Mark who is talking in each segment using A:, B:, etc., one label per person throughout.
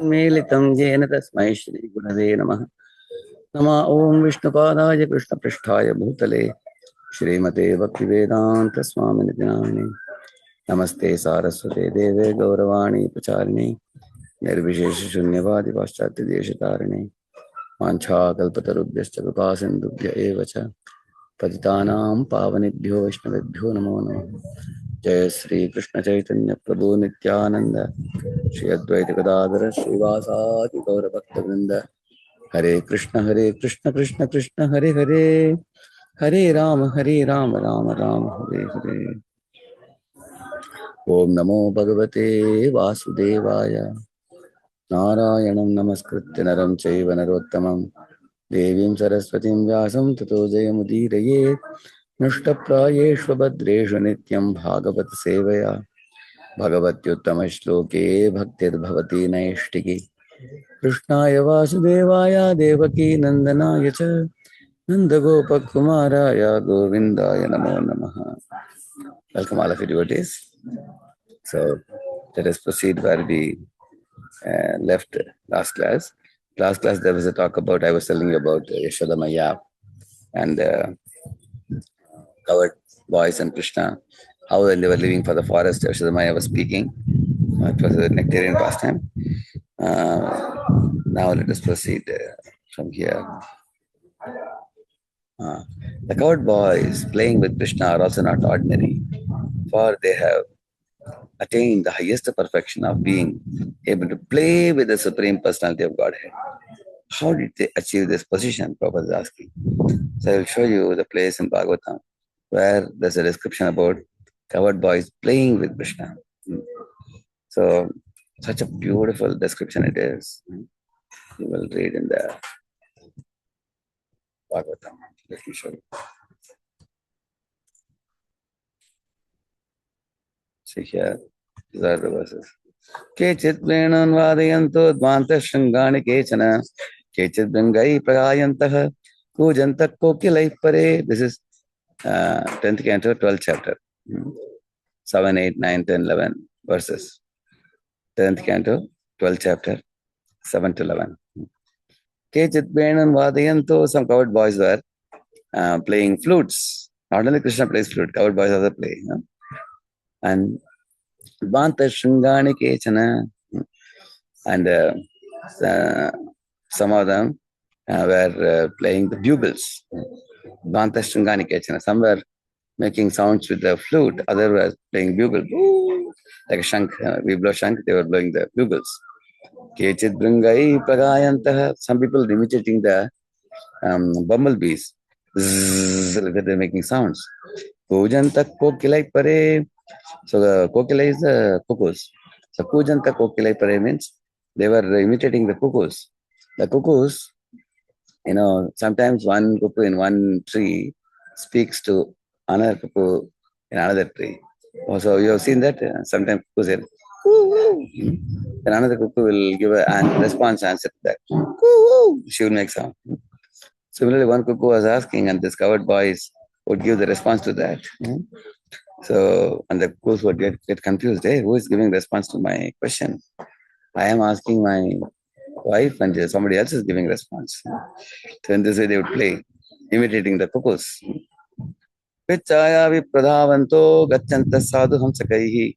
A: मेलितं येन तस्मै श्रीगुरवे नमः। नमः ॐ विष्णुपादाय कृष्णपृष्ठाय भूतले श्रीमते भक्तिवेदान्तस्वामिनिति नामिने। नमस्ते सारस्वते देवे गौरवाणी प्रचारिणे निर्विशेषशून्यवादि पाश्चात्यदेशतारिणे वाञ्छाकल्पतरुभ्यश्च कृपासिन्धुभ्य एव च पतितानां पावनेभ्यो वैष्णवेभ्यो नमो नमः। जय श्री कृष्ण चैतन्य प्रभु नित्यानंद श्री अद्वैत गदाधर श्रीवासादि गौर भक्तवृंद। हरे कृष्ण कृष्ण कृष्ण हरे हरे, हरे राम राम राम हरे हरे। ओम नमो भगवते वासुदेवाय। नारायणं नमस्कृत्य नरं चैव नरोत्तमं देवीं सरस्वतीं व्यासं ततो जयमुदीरयेत्। नष्टप्रायेषु भद्रेषु नित्यं भागवत सेवया भगवत्युत्तमश्लोके भक्तिर्भवति नैष्टिकी। कृष्णाय वासुदेवाय देवकी नन्दनाय च नन्दगोपकुमाराय गोविन्दाय नमो नमः। Welcome all of you devotees. So let us proceed where we left last class. Last class there was a talk about, I was telling you about Yashoda Maya and covered boys and Krishna, how when they were leaving for the forest, Yashoda Maya was speaking. It was a nectarian pastime. Now let us proceed from here. The coward boys playing with Krishna are also not ordinary, for they have attained the highest perfection of being able to play with the Supreme Personality of Godhead. How did they achieve this position? Prabhupada is asking. So I will show you the place in Bhagavatam where there's a description about coward boys playing with Krishna. So such a beautiful description it is. You will read in the Bhagavatam. Let me show you. See here, these are the verses. Kechit venun vadayanto dvanta shringani kechana kechit bringai pragayantaha kujanta kokilai pare. This is 10th canto, 12th chapter. 7, 8, 9, 10, 11 verses. 10th canto, 12th chapter, 7 to 11. Kechit venun vadayanto, some coward boys were playing flutes. Not only Krishna plays flute, coward boys also play. And Banta Shringani Kechana, and some of them were playing the bugles. Banta Shringani Kechana. Some were making sounds with the flute, others were playing bugle. Like a shank, we blow shank, they were blowing the bugles. Kechit Bringai Pragayantaha. Some people imitating the bumblebees. Zzz, they're making sounds. Kujanta Kokilai Pare. So the kokila is the cuckoos. So Kujanta kokilai pare means they were imitating the cuckoos. The cuckoos, sometimes one cuckoo in one tree speaks to another cuckoo in another tree. So you have seen that sometimes cuckoo said, "Woo woo." Then another cuckoo will give a response answer to that. "Woo woo." She will make sound. Similarly, one cuckoo was asking, and this coward boys would give the response to that. So, and the cuckoos would get confused. Hey, who is giving response to my question? I am asking my wife, and somebody else is giving response. So in this way, they would play, imitating the cuckoos. Pichaya vipradhavanto gacchanta sadhu hamsakaihi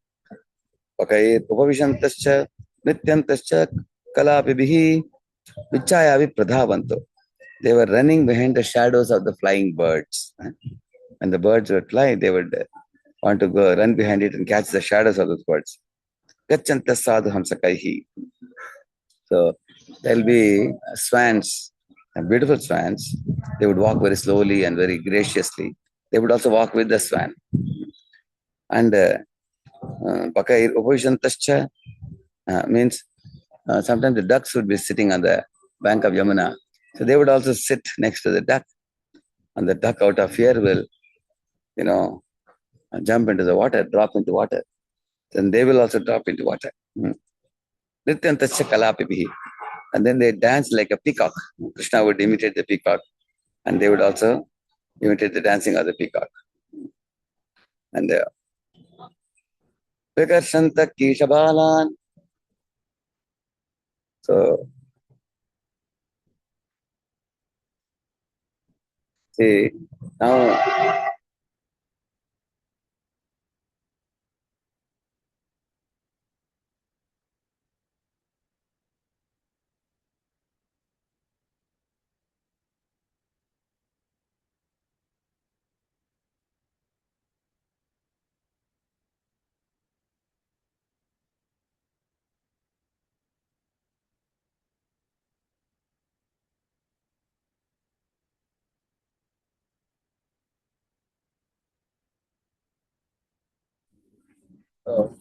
A: pakair upavishantascha nityantascha kalapibihi pichaya vipradhavanto. They were running behind the shadows of the flying birds. When the birds would fly, they would want to go run behind it and catch the shadows of those birds. Gacchanta sadhu hamsakaihi. So there'll be swans, beautiful swans. They would walk very slowly and very graciously. They would also walk with the swan. And Pakair Upavishantascha means sometimes the ducks would be sitting on the bank of Yamuna. So they would also sit next to the duck. And the duck, out of fear, will, jump into the water, drop into water. Then they will also drop into water. Nityantascha kalapibihi. And then they dance like a peacock. Krishna would imitate the peacock. And they would also imitate the dancing of the peacock. And Vikarshanta Kishabalan. So, see, now, so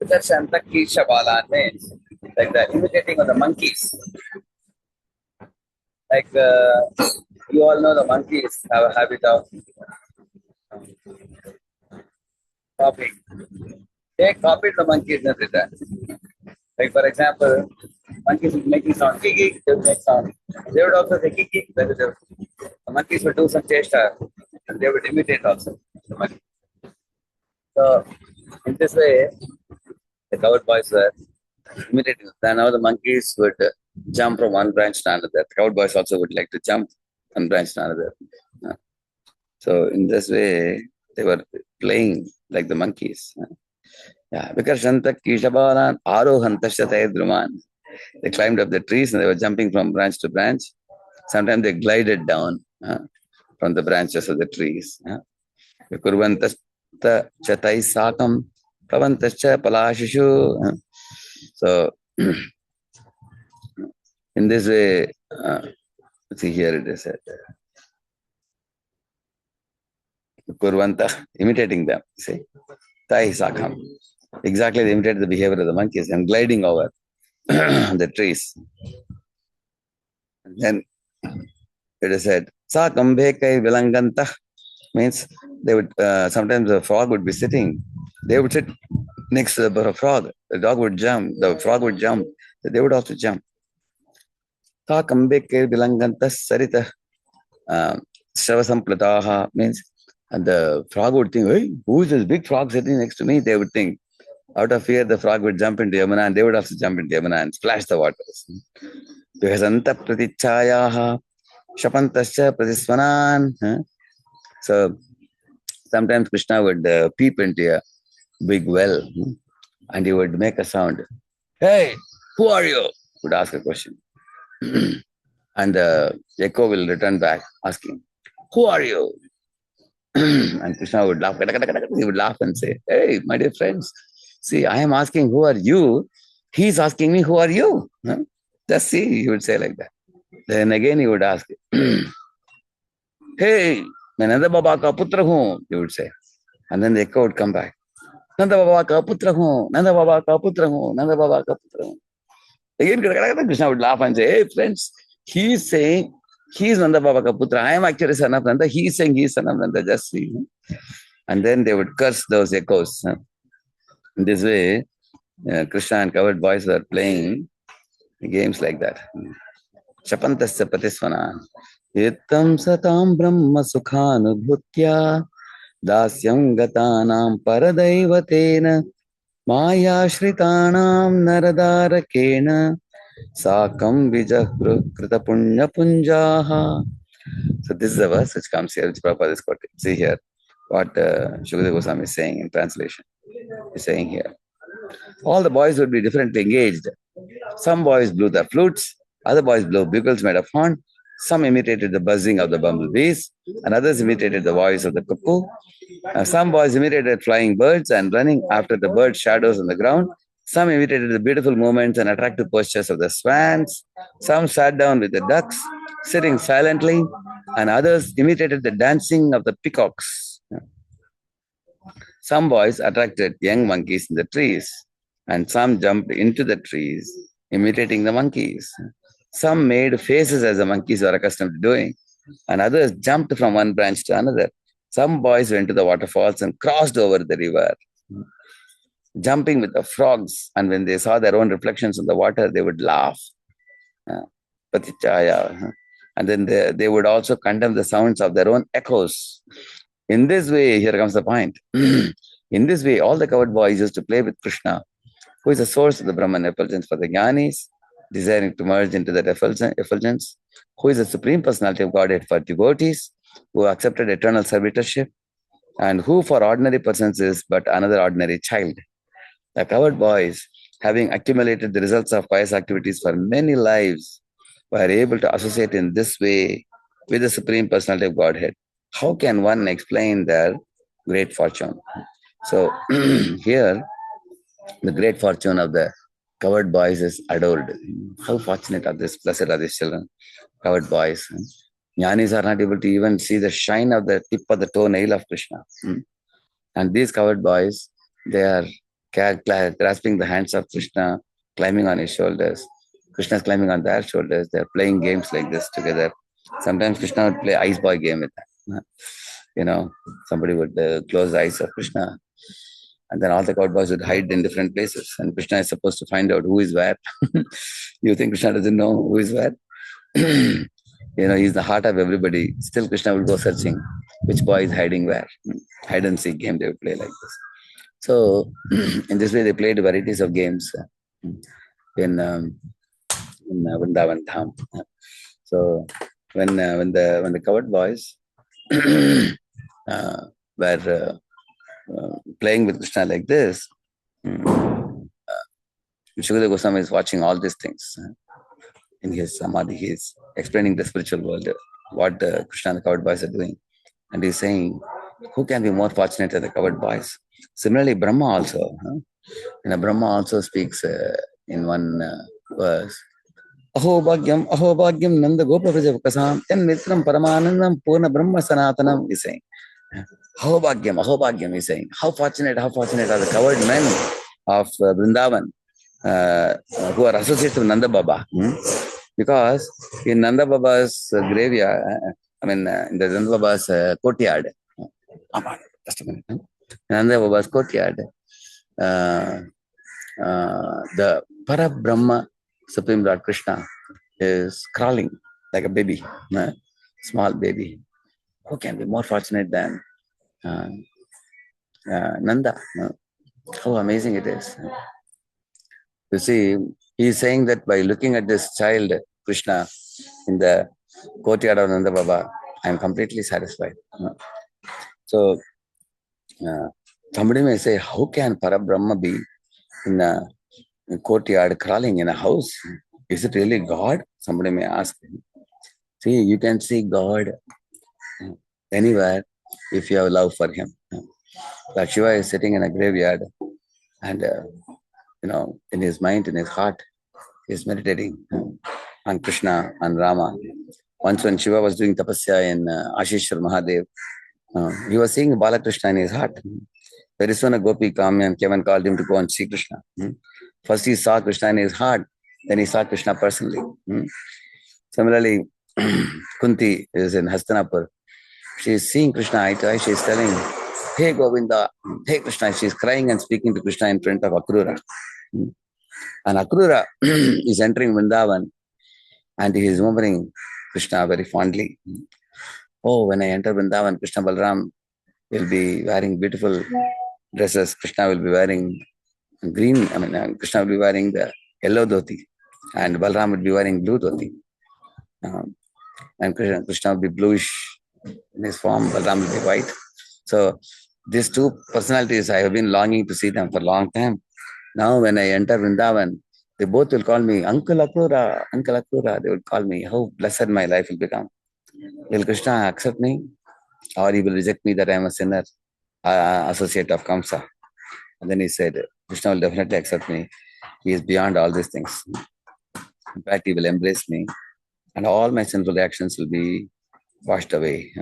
A: Radheshyamdas means like the imitating of the monkeys. Like you all know the monkeys have a habit of copying. They copied the monkeys in return. Like for example, monkeys would making sound, kick, kick, they would make sound. They would also say kick, kick. The monkeys would do some chesta, and they would imitate also. So in this way, the covered boys were imitating. Then now the monkeys would jump from one branch to another. The covered boys also would like to jump one branch to another. So in this way, they were playing like the monkeys. Yeah, because Shanta Kishabaran Arohantashatay Druman. They climbed up the trees and they were jumping from branch to branch. Sometimes they glided down from the branches of the trees. Kurvantasta chatai sakam pravantascha palashishu. So in this way, see here it is said. Kurvanta, imitating them. See, tai sakam. Exactly, they imitated the behavior of the monkeys and gliding over the trees. And then it is said, sakam bekai vilanganta means they would sometimes the frog would be sitting. They would sit next to the frog. The dog would jump. The frog would jump. They would also jump. Sakam bekai vilanganta sarita shavasamplataha means, and the frog would think, hey, who is this big frog sitting next to me? They would think. Out of fear, the frog would jump into Yamuna and they would also jump into Yamuna and splash the waters. Vihasanta pratichayaha shapantascha pratisvanan. So sometimes Krishna would peep into a big well and he would make a sound. Hey, who are you? Would ask a question. And the echo will return back asking, who are you? And Krishna would laugh. He would laugh and say, hey, my dear friends, see, I am asking, who are you? He's asking me, who are you? Just see, he would say like that. Then again he would ask, hey, मैं नंद बाबा का पुत्र हूँ, he would say. And then the echo would come back. नंद बाबा का पुत्र हूँ, नंद बाबा का पुत्र हूँ, नंद बाबा का पुत्र हूँ. Again, Krishna would laugh and say, hey, friends, he's saying, he's Nanda Baba ka putra. I am actually son of Nanda. He's saying he's son of Nanda. Just see. And then they would curse those echoes. In this way, Krishna and covered boys were playing games like that. Shapantasya patisvana. Itam satam brahma sukhanubhutya dasyam gatanam paradaivatena maya shritanam naradarakena sakam vijahru krita punya punjaha. So this is a verse which comes here, which Prabhupada is quoting. See here what Shukadeva Goswami is saying in translation. He's saying here, all the boys would be differently engaged. Some boys blew the flutes, other boys blew bugles made of horn, some imitated the buzzing of the bumblebees, and others imitated the voice of the cuckoo. Some boys imitated flying birds and running after the bird shadows on the ground. Some imitated the beautiful movements and attractive postures of the swans. Some sat down with the ducks, sitting silently, and others imitated the dancing of the peacocks. Some boys attracted young monkeys in the trees, and some jumped into the trees, imitating the monkeys. Some made faces as the monkeys were accustomed to doing, and others jumped from one branch to another. Some boys went to the waterfalls and crossed over the river, jumping with the frogs, and when they saw their own reflections in the water, they would laugh. Patichaya. And then they would also condemn the sounds of their own echoes. In this way, here comes the point. In this way, all the covered boys used to play with Krishna, who is the source of the Brahman effulgence for the Jnanis, desiring to merge into that effulgence, who is the Supreme Personality of Godhead for devotees who accepted eternal servitorship, and who for ordinary persons is but another ordinary child. The covered boys, having accumulated the results of pious activities for many lives, were able to associate in this way with the Supreme Personality of Godhead. How can one explain their great fortune? So here, the great fortune of the covered boys is adored. How fortunate are these blessed are these children, covered boys. Jnanis are not able to even see the shine of the tip of the toenail of Krishna. And these covered boys, they are grasping the hands of Krishna, climbing on his shoulders. Krishna is climbing on their shoulders. They are playing games like this together. Sometimes Krishna would play ice boy game with them. Somebody would close the eyes of Krishna, and then all the covered boys would hide in different places. And Krishna is supposed to find out who is where. You think Krishna doesn't know who is where? He's the heart of everybody. Still, Krishna will go searching which boy is hiding where. Hide and seek game they would play like this. So, in this way, they played varieties of games in Vrindavan Dham. So, when the covered boys were playing with Krishna like this, Shukadeva Goswami is watching all these things. In his samadhi, he is explaining the spiritual world, what Krishna and the covered boys are doing. And he's saying, who can be more fortunate than the covered boys? Similarly, Brahma also. Brahma also speaks in one verse, Aho bhagyam nanda gopa vrajavakasam ten mitram paramanandam purna brahma sanatanam, he's saying. Aho bhagyam, he's saying. How fortunate are the covered men of Vrindavan who are associated with Nanda Baba. Because in Nanda Baba's graveyard, in the Nanda Baba's courtyard, just a minute. Nanda Baba's courtyard, the Parabrahma Supreme Lord Krishna is crawling like a baby, small baby. Who can be more fortunate than Nanda? How amazing it is. You see, he is saying that by looking at this child, Krishna, in the courtyard of Nanda Baba, I am completely satisfied. So, somebody may say, how can Parabrahma be in a courtyard crawling in a house? Is it really God? Somebody may ask. See, you can see God anywhere if you have love for him. Like Shiva is sitting in a graveyard and in his mind, in his heart, he is meditating on Krishna and Rama. Once when Shiva was doing tapasya in Ashishwar Mahadev, he was seeing Balakrishna in his heart. Very soon a gopi came and came and called him to go and see Krishna. First he saw Krishna in his heart, then he saw Krishna personally. Similarly, Kunti is in Hastinapur. She is seeing Krishna eye to eye. She is telling, hey Govinda, hey Krishna. She is crying and speaking to Krishna in front of Akrura. And Akrura is entering Vrindavan and he is remembering Krishna very fondly. Oh, when I enter Vrindavan, Krishna Balram will be wearing beautiful dresses. Krishna will be wearing green, Krishna will be wearing the yellow dhoti and Balram will be wearing blue dhoti. And Krishna will be bluish in his form, Balram will be white. So these two personalities, I have been longing to see them for a long time. Now when I enter Vrindavan, they both will call me Uncle Akrura, Uncle Akrura. They will call me. How blessed my life will become. Will Krishna accept me? Or he will reject me that I am a sinner, associate of Kamsa? And then he said, Krishna will definitely accept me. He is beyond all these things. In fact, he will embrace me. And all my sinful reactions will be washed away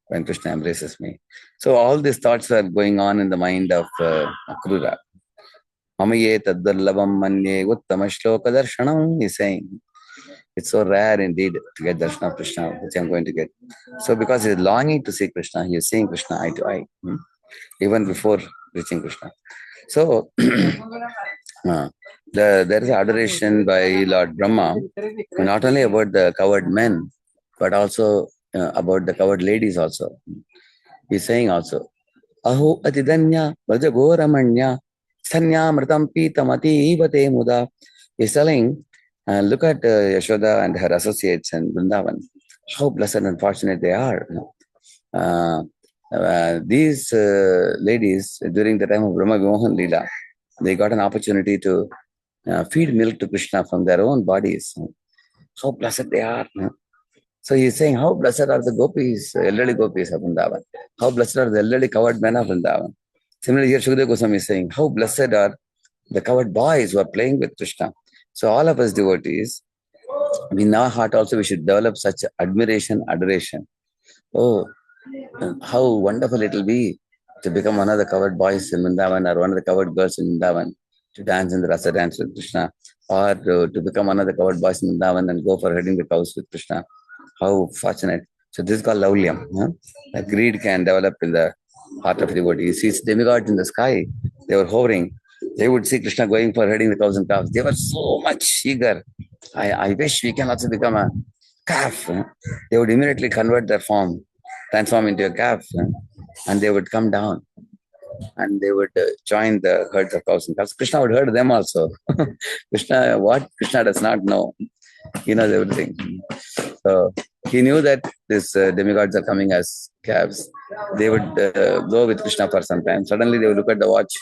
A: when Krishna embraces me. So all these thoughts are going on in the mind of Akrura. Mamaye taddallavam manye uttama shloka darshanam, he's saying. It's so rare indeed to get darshan of Krishna, which I'm going to get. So because he is longing to see Krishna, he is seeing Krishna eye to eye, even before reaching Krishna. So there is adoration by Lord Brahma, not only about the covered men, but also about the covered ladies also. He's saying also, Aho atidanya vajagoramanya sanyamritam pitamati ivate muda. He's telling, And look at Yashoda and her associates in Vrindavan. How blessed and fortunate they are. These ladies, during the time of Brahma Vimohan Leela, they got an opportunity to feed milk to Krishna from their own bodies. How blessed they are. So he's saying, how blessed are the gopis, elderly gopis of Vrindavan? How blessed are the elderly covered men of Vrindavan? Similarly, here Shukadeva Goswami is saying, how blessed are the covered boys who are playing with Krishna. So all of us devotees, in our heart also we should develop such admiration, adoration. Oh, how wonderful it will be to become one of the covered boys in Vrindavan or one of the covered girls in Vrindavan to dance in the rasa dance with Krishna, or to become one of the covered boys in Vrindavan and go for herding the cows with Krishna. How fortunate. So this is called laulyam. The greed can develop in the heart of devotee. You see demigods in the sky, they were hovering. They would see Krishna going for herding the cows and calves. They were so much eager. I wish we can also become a calf. They would immediately convert their form, transform into a calf, and they would come down and they would join the herds of cows and calves. Krishna would herd them also. What Krishna does not know, he knows everything. So he knew that these demigods are coming as calves. They would go with Krishna for some time. Suddenly they would look at the watch.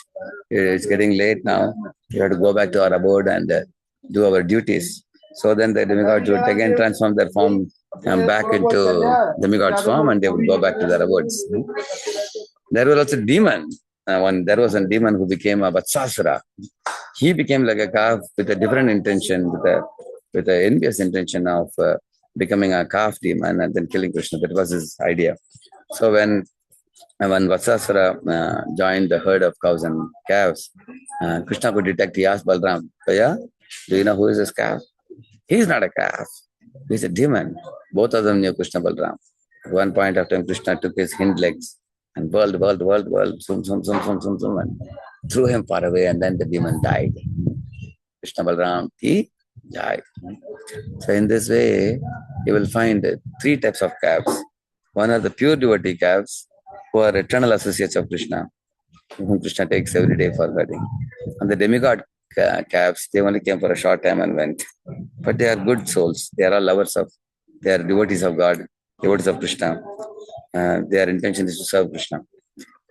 A: It's getting late now. We have to go back to our abode and do our duties. So then the demigods would again transform their form back into demigod's form, and they would go back to their abodes. There was also a demon. There was a demon who became a Vatsasura. He became like a calf with a different intention, with an envious intention of becoming a calf demon and then killing Krishna. That was his idea. So when Vatsasura joined the herd of cows and calves, Krishna could detect. He asked Balram, Bhaiya, do you know who is this calf? He's not a calf. He's a demon. Both of them knew Krishna Balram. At one point of time, Krishna took his hind legs and whirled, zoom, and threw him far away, and then the demon died. Krishna Balram, he died. So in this way, you will find three types of calves. One are the pure devotee calves, who are eternal associates of Krishna, whom Krishna takes every day for wedding. And the demigod calves, they only came for a short time and went. But they are good souls. They are all lovers of, they are devotees of God, devotees of Krishna. Their intention is to serve Krishna.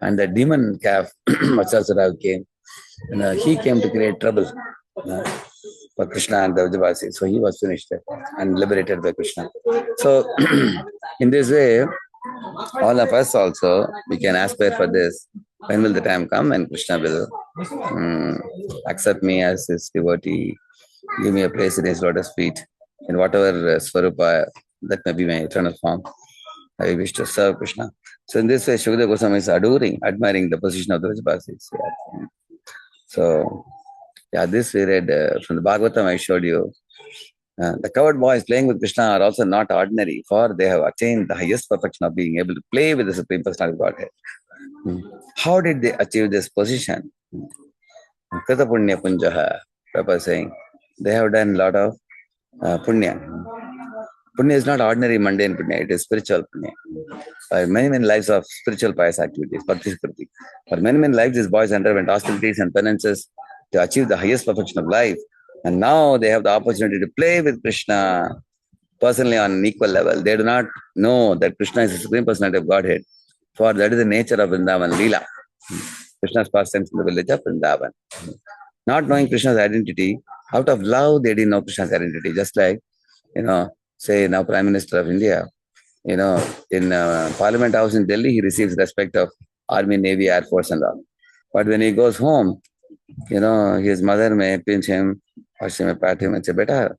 A: And the demon calf, Vatsasura came, he came to create trouble for Krishna and the Vrajavasis. So he was finished and liberated by Krishna. So in this way, all of us also, we can aspire for this. When will the time come when Krishna will accept me as his devotee, give me a place in his lotus feet, in whatever Swarupa, that may be my eternal form. I wish to serve Krishna. So in this way, Shukadeva Goswami is admiring the position of the Vrajavasis. Yeah. So, this we read from the Bhagavatam I showed you. The covered boys playing with Krishna are also not ordinary, for they have attained the highest perfection of being able to play with the Supreme Personality of Godhead. How did they achieve this position? Krita Punya Punjaha, Prabhupada is saying, they have done a lot of punya. Punya is not ordinary mundane punya, it is spiritual punya. For many lives of spiritual pious activities, bhakti spriti. For many lives, these boys underwent austerities and penances to achieve the highest perfection of life. And now they have the opportunity to play with Krishna personally on an equal level. They do not know that Krishna is the Supreme Personality of Godhead, for that is the nature of Vrindavan Leela. Krishna's pastimes in the village of Vrindavan. Not knowing Krishna's identity, out of love, they didn't know Krishna's identity. Just like, say now Prime Minister of India, in Parliament House in Delhi, he receives respect of Army, Navy, Air Force and all. But when he goes home, his mother may pinch him or she may pat him and say, Beta,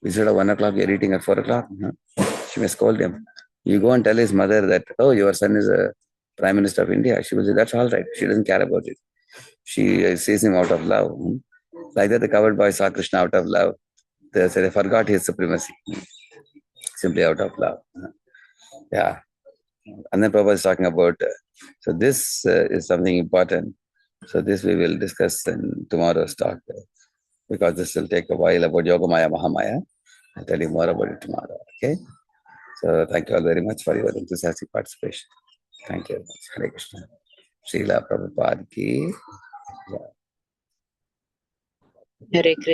A: instead of 1 o'clock, you're eating at 4 o'clock. She may scold him. You go and tell his mother that, oh, your son is a Prime Minister of India. She will say, that's all right. She doesn't care about it. She sees him out of love. Like that, the covered boy saw Krishna out of love. They forgot his supremacy, simply out of love. Yeah. And then Prabhupada is talking about, so this is something important. So this we will discuss in tomorrow's talk, because this will take a while about Yogamaya, Mahamaya. I'll tell you more about it tomorrow. Okay. So thank you all very much for your enthusiastic participation. Thank you very much. Hare Krishna. Srila Prabhupada ki.
B: Hare Krishna.